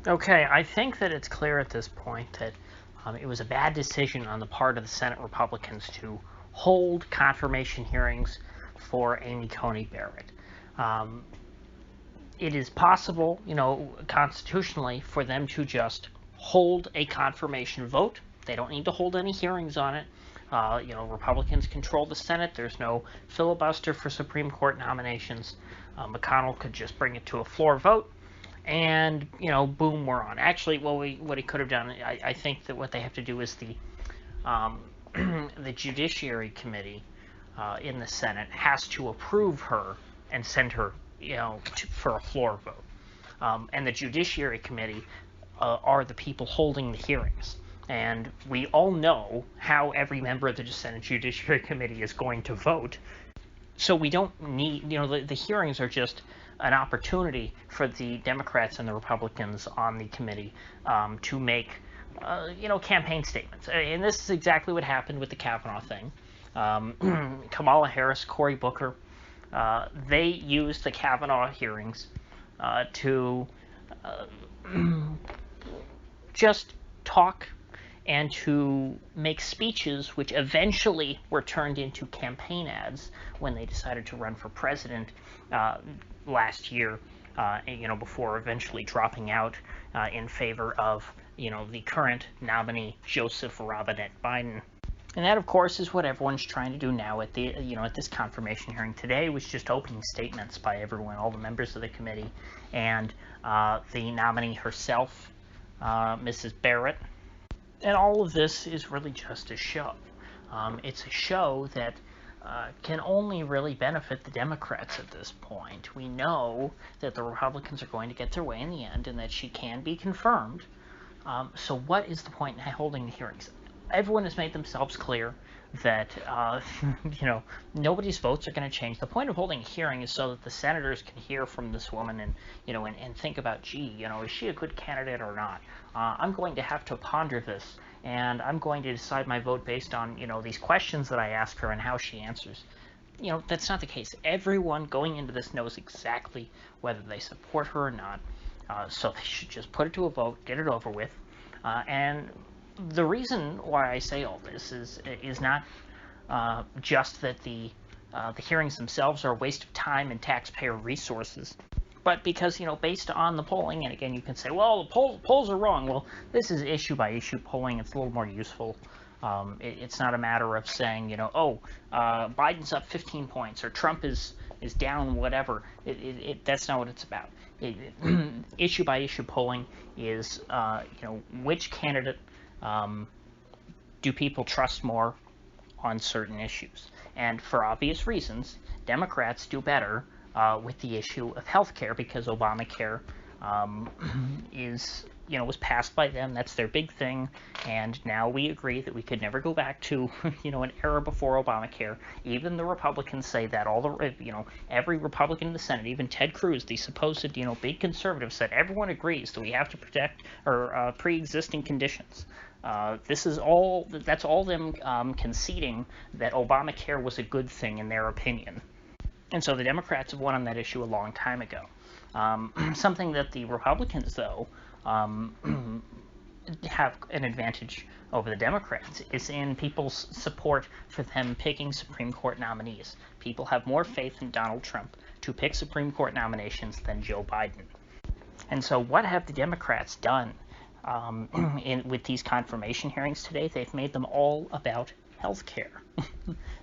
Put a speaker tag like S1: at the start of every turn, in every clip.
S1: Okay, I think that it's clear at this point that it was a bad decision on the part of the Senate Republicans to hold confirmation hearings for Amy Coney Barrett. Um, it is possible, constitutionally, for them to just hold a confirmation vote. They don't need to hold any hearings on it. Republicans control the Senate. There's no filibuster for Supreme Court nominations. McConnell could just bring it to a floor vote, and boom, we're on. Actually, what he could have done, I think that what they have to do is the Judiciary Committee in the Senate has to approve her and send her, for a floor vote. And the Judiciary Committee are the people holding the hearings. And we all know how every member of the Senate Judiciary Committee is going to vote. So we don't need, the hearings are just an opportunity for the Democrats and the Republicans on the committee to make, campaign statements. And this is exactly what happened with the Kavanaugh thing. Kamala Harris, Cory Booker, they used the Kavanaugh hearings to just talk and to make speeches which eventually were turned into campaign ads when they decided to run for president last year, before eventually dropping out in favor of, the current nominee, Joseph Robinette Biden. And that, of course, is what everyone's trying to do now at the, at this confirmation hearing. Today was just opening statements by everyone, all the members of the committee, and the nominee herself, Mrs. Barrett. And all of this is really just a show. It's a show that can only really benefit the Democrats at this point. We know that the Republicans are going to get their way in the end and that she can be confirmed. So what is the point in holding the hearings? Everyone has made themselves clear that, nobody's votes are going to change. The point of holding a hearing is so that the senators can hear from this woman and, and think about, gee, is she a good candidate or not? I'm going to have to ponder this, and I'm going to decide my vote based on, these questions that I ask her and how she answers. That's not the case. Everyone going into this knows exactly whether they support her or not, so they should just put it to a vote, get it over with, and the reason why I say all this is not just that the hearings themselves are a waste of time and taxpayer resources, but because, based on the polling, and again, you can say, well, the polls are wrong. Well, this is issue-by-issue polling. It's a little more useful. It's not a matter of saying, Biden's up 15 points or Trump is down, whatever. That's not what it's about. Issue-by-issue polling is, which candidate do people trust more on certain issues? And for obvious reasons, Democrats do better with the issue of health care because Obamacare was passed by them. That's their big thing. And now we agree that we could never go back to, an era before Obamacare. Even the Republicans say that. Every Republican in the Senate, even Ted Cruz, the supposed, big conservative, said everyone agrees that we have to protect our pre-existing conditions. That's all them conceding that Obamacare was a good thing in their opinion. And so the Democrats have won on that issue a long time ago. Something that the Republicans, though, have an advantage over the Democrats is in people's support for them picking Supreme Court nominees. People have more faith in Donald Trump to pick Supreme Court nominations than Joe Biden. And so what have the Democrats done with these confirmation hearings today? They've made them all about health care.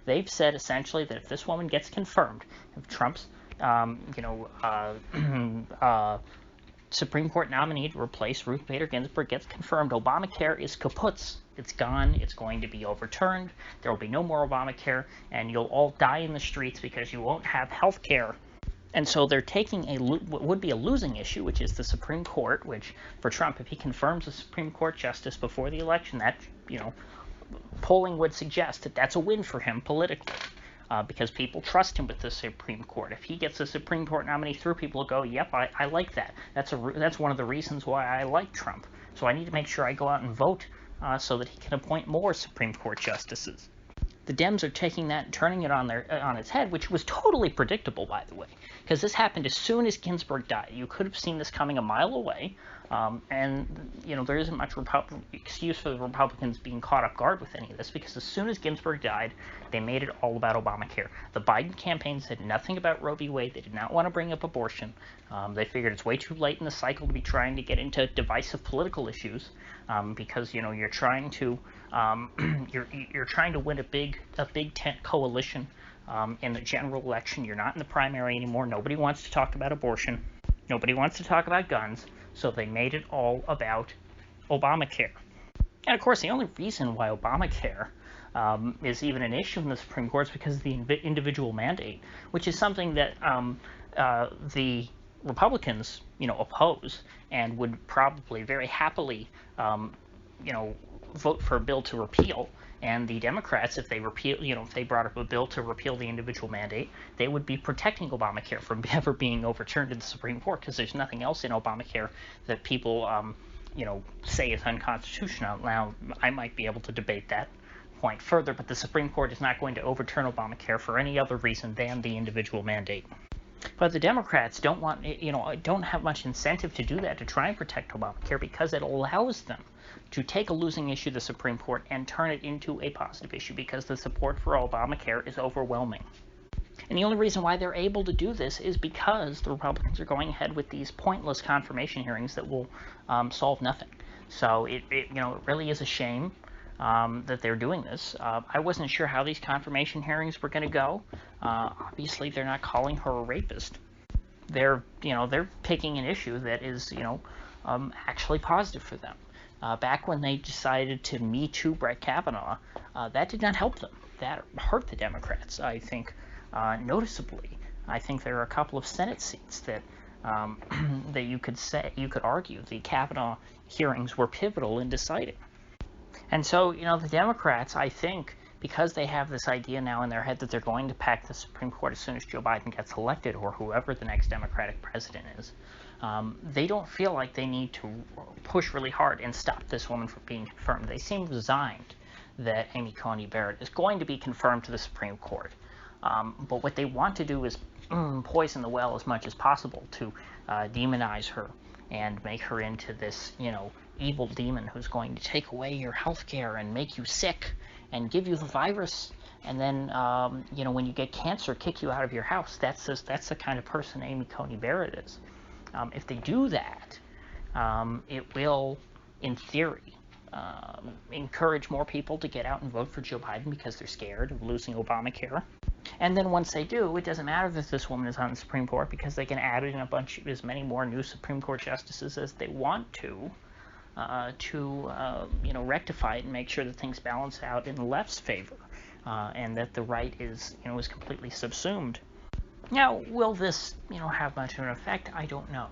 S1: They've said essentially that if this woman gets confirmed, if Trump's Supreme Court nominee to replace Ruth Bader Ginsburg gets confirmed, Obamacare is kaput. It's gone. It's going to be overturned. There will be no more Obamacare, and you'll all die in the streets because you won't have health care. And so they're taking what would be a losing issue, which is the Supreme Court, which for Trump, if he confirms a Supreme Court justice before the election, that, polling would suggest that that's a win for him politically. Because people trust him with the Supreme Court. If he gets a Supreme Court nominee through, people will go, yep, I like that. That's one of the reasons why I like Trump. So I need to make sure I go out and vote so that he can appoint more Supreme Court justices. The Dems are taking that and turning it on its head, which was totally predictable, by the way, because this happened as soon as Ginsburg died. You could have seen this coming a mile away. And, there isn't much excuse for the Republicans being caught off guard with any of this, because as soon as Ginsburg died, they made it all about Obamacare. The Biden campaign said nothing about Roe v. Wade. They did not want to bring up abortion. They figured it's way too late in the cycle to be trying to get into divisive political issues, because, you're trying to you're trying to win a big tent coalition in the general election. You're not in the primary anymore. Nobody wants to talk about abortion. Nobody wants to talk about guns. So they made it all about Obamacare. And of course, the only reason why Obamacare is even an issue in the Supreme Court is because of the individual mandate, which is something that the Republicans, oppose and would probably very happily, vote for a bill to repeal. And the Democrats, if they if they brought up a bill to repeal the individual mandate, they would be protecting Obamacare from ever being overturned in the Supreme Court, because there's nothing else in Obamacare that people, say is unconstitutional. Now, I might be able to debate that point further, but the Supreme Court is not going to overturn Obamacare for any other reason than the individual mandate. But the Democrats don't have much incentive to do that, to try and protect Obamacare, because it allows them to take a losing issue, the Supreme Court, and turn it into a positive issue, because the support for Obamacare is overwhelming. And the only reason why they're able to do this is because the Republicans are going ahead with these pointless confirmation hearings that will solve nothing. So it really is a shame that they're doing this. I wasn't sure how these confirmation hearings were going to go. Obviously, they're not calling her a rapist. They're picking an issue that is actually positive for them. Back when they decided to Me Too Brett Kavanaugh, that did not help them. That hurt the Democrats, I think, noticeably. I think there are a couple of Senate seats that that you could argue the Kavanaugh hearings were pivotal in deciding. And so, the Democrats, I think, because they have this idea now in their head that they're going to pack the Supreme Court as soon as Joe Biden gets elected, or whoever the next Democratic president is, they don't feel like they need to push really hard and stop this woman from being confirmed. They seem resigned that Amy Coney Barrett is going to be confirmed to the Supreme Court. But what they want to do is poison the well as much as possible to demonize her and make her into this, evil demon who's going to take away your health care and make you sick and give you the virus, and then, when you get cancer, kick you out of your house. That's the kind of person Amy Coney Barrett is. If they do that, it will, in theory, encourage more people to get out and vote for Joe Biden because they're scared of losing Obamacare. And then once they do, it doesn't matter that this woman is on the Supreme Court, because they can add in as many more new Supreme Court justices as they want to rectify it and make sure that things balance out in the left's favor, and that the right is completely subsumed. Now, will this, have much of an effect? I don't know.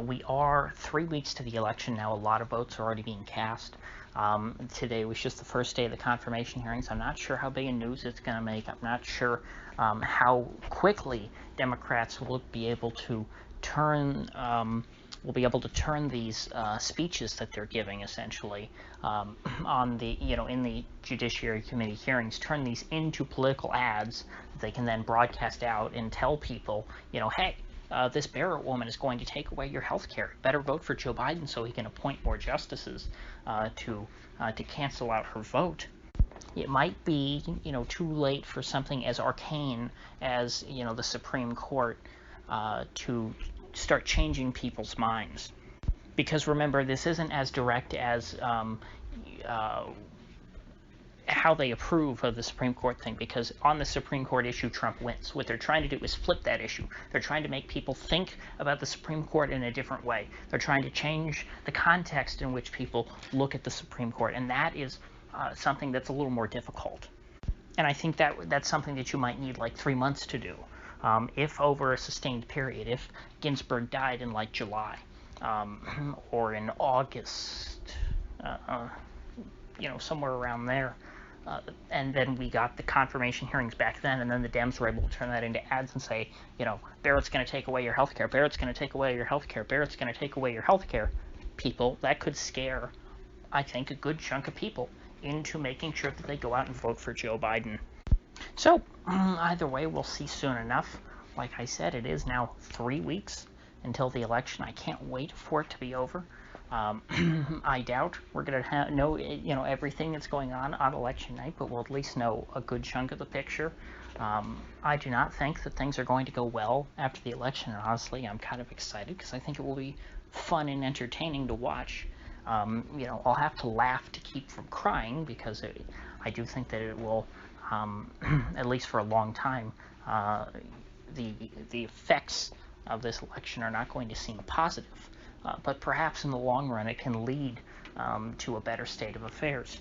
S1: We are 3 weeks to the election now. A lot of votes are already being cast. Today was just the first day of the confirmation hearings. I'm not sure how big a news it's going to make. I'm not sure how quickly Democrats will be able to turn these speeches that they're giving, essentially, on the in the Judiciary Committee hearings, turn these into political ads that they can then broadcast out and tell people, hey, this Barrett woman is going to take away your health care. Better vote for Joe Biden so he can appoint more justices to cancel out her vote. It might be, too late for something as arcane as, the Supreme Court to start changing people's minds. Because remember, this isn't as direct as how they approve of the Supreme Court thing, because on the Supreme Court issue, Trump wins. What they're trying to do is flip that issue. They're trying to make people think about the Supreme Court in a different way. They're trying to change the context in which people look at the Supreme Court, and that is something that's a little more difficult. And I think that's something that you might need like 3 months to do. If over a sustained period, if Ginsburg died in like July or in August, somewhere around there, and then we got the confirmation hearings back then, and then the Dems were able to turn that into ads and say, Barrett's going to take away your health care, Barrett's going to take away your health care, Barrett's going to take away your health care. People, that could scare, I think, a good chunk of people into making sure that they go out and vote for Joe Biden. So, either way, we'll see soon enough. Like I said, it is now 3 weeks until the election. I can't wait for it to be over. I doubt we're going to know, everything that's going on election night, but we'll at least know a good chunk of the picture. I do not think that things are going to go well after the election, and honestly, I'm kind of excited because I think it will be fun and entertaining to watch. I'll have to laugh to keep from crying because I do think that it will, at least for a long time, the effects of this election are not going to seem positive. But perhaps in the long run it can lead to a better state of affairs.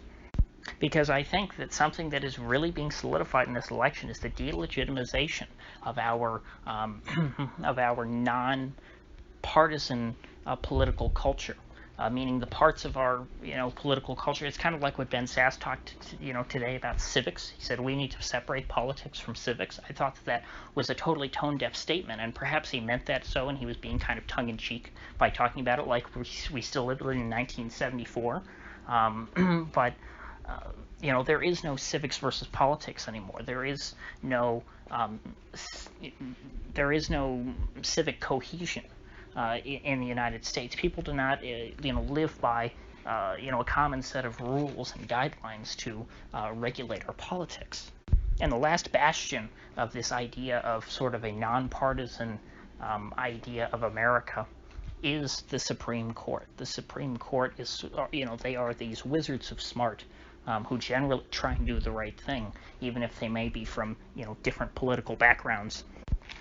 S1: Because I think that something that is really being solidified in this election is the delegitimization of our non-partisan political culture. Meaning the parts of our political culture. It's kind of like what Ben Sass talked today about civics. He said we need to separate politics from civics. I thought that was a totally tone-deaf statement, and perhaps he meant that so, and he was being kind of tongue-in-cheek by talking about it like we still lived in 1974. But there is no civics versus politics anymore. There is no civic cohesion in the United States. People do not, live by, a common set of rules and guidelines to regulate our politics. And the last bastion of this idea of sort of a nonpartisan idea of America is the Supreme Court. The Supreme Court is, they are these wizards of smart who generally try and do the right thing, even if they may be from, different political backgrounds.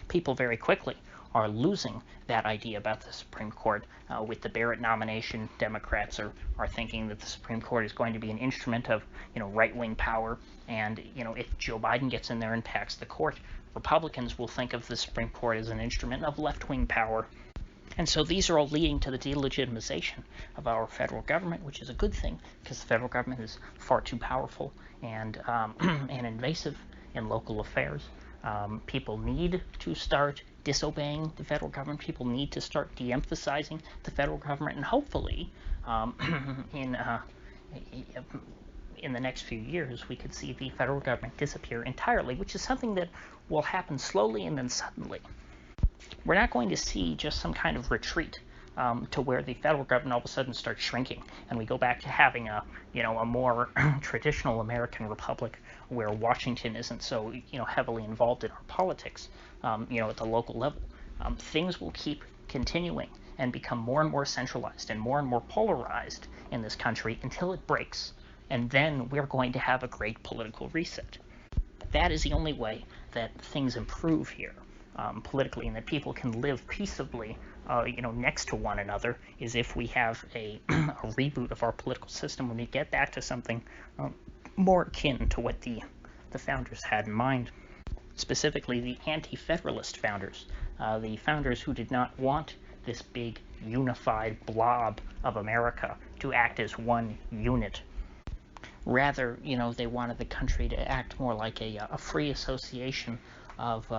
S1: People very quickly are losing that idea about the Supreme Court. With the Barrett nomination, Democrats are thinking that the Supreme Court is going to be an instrument of, right-wing power, and, if Joe Biden gets in there and packs the court, Republicans will think of the Supreme Court as an instrument of left-wing power. And so these are all leading to the delegitimization of our federal government, which is a good thing, because the federal government is far too powerful and invasive in local affairs. People need to start disobeying the federal government. People need to start de-emphasizing the federal government, and hopefully in the next few years we could see the federal government disappear entirely, which is something that will happen slowly and then suddenly. We're not going to see just some kind of retreat to where the federal government all of a sudden starts shrinking and we go back to having a more traditional American republic where Washington isn't so heavily involved in our politics at the local level. Things will keep continuing and become more and more centralized and more polarized in this country until it breaks, and then we're going to have a great political reset. That is the only way that things improve here politically, and that people can live peaceably next to one another, is if we have a reboot of our political system, when we get back to something more akin to what the founders had in mind. Specifically, the anti-federalist founders, the founders who did not want this big unified blob of America to act as one unit. Rather, they wanted the country to act more like a free association of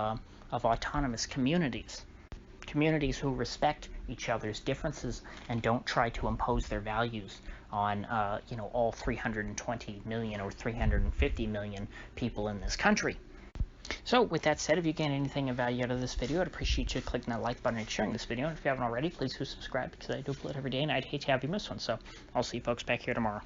S1: autonomous communities. Communities who respect each other's differences and don't try to impose their values on, all 320 million or 350 million people in this country. So, with that said, if you gain anything of value out of this video, I'd appreciate you clicking that like button and sharing this video. And if you haven't already, please do subscribe, because I do upload every day, and I'd hate to have you miss one. So, I'll see you folks back here tomorrow.